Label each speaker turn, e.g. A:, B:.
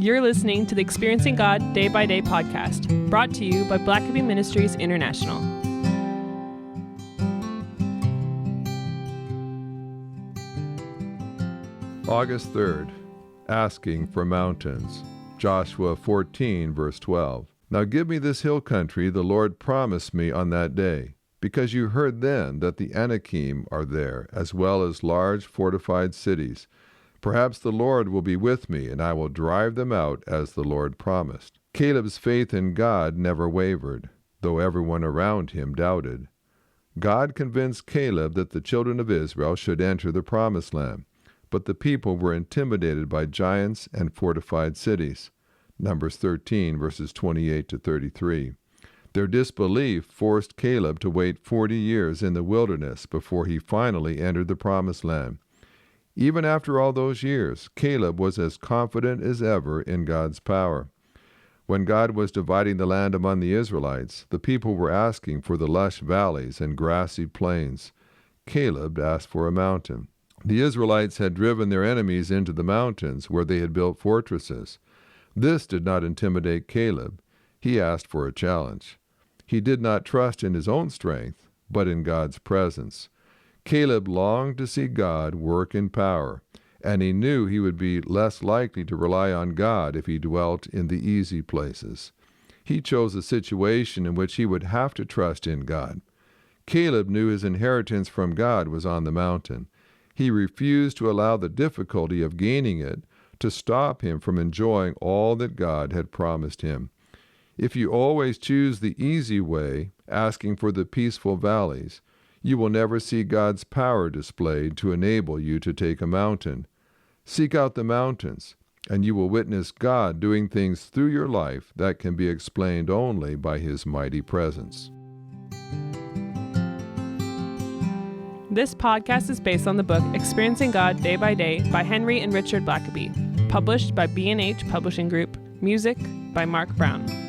A: You're listening to the Experiencing God Day by Day podcast, brought to you by Blackaby Ministries International.
B: August 3rd, Asking for Mountains. Joshua 14, verse 12. Now give me this hill country the Lord promised me on that day, because you heard then that the Anakim are there, as well as large fortified cities. Perhaps the Lord will be with me, and I will drive them out as the Lord promised. Caleb's faith in God never wavered, though everyone around him doubted. God convinced Caleb that the children of Israel should enter the promised land, but the people were intimidated by giants and fortified cities. Numbers 13, verses 28 to 33. Their disbelief forced Caleb to wait 40 years in the wilderness before he finally entered the promised land. Even after all those years, Caleb was as confident as ever in God's power. When God was dividing the land among the Israelites, the people were asking for the lush valleys and grassy plains. Caleb asked for a mountain. The Israelites had driven their enemies into the mountains where they had built fortresses. This did not intimidate Caleb. He asked for a challenge. He did not trust in his own strength, but in God's presence. Caleb longed to see God work in power, and he knew he would be less likely to rely on God if he dwelt in the easy places. He chose a situation in which he would have to trust in God. Caleb knew his inheritance from God was on the mountain. He refused to allow the difficulty of gaining it to stop him from enjoying all that God had promised him. If you always choose the easy way, asking for the peaceful valleys, you will never see God's power displayed to enable you to take a mountain. Seek out the mountains, and you will witness God doing things through your life that can be explained only by His mighty presence.
A: This podcast is based on the book Experiencing God Day by Day by Henry and Richard Blackaby, published by B&H Publishing Group, music by Mark Brown.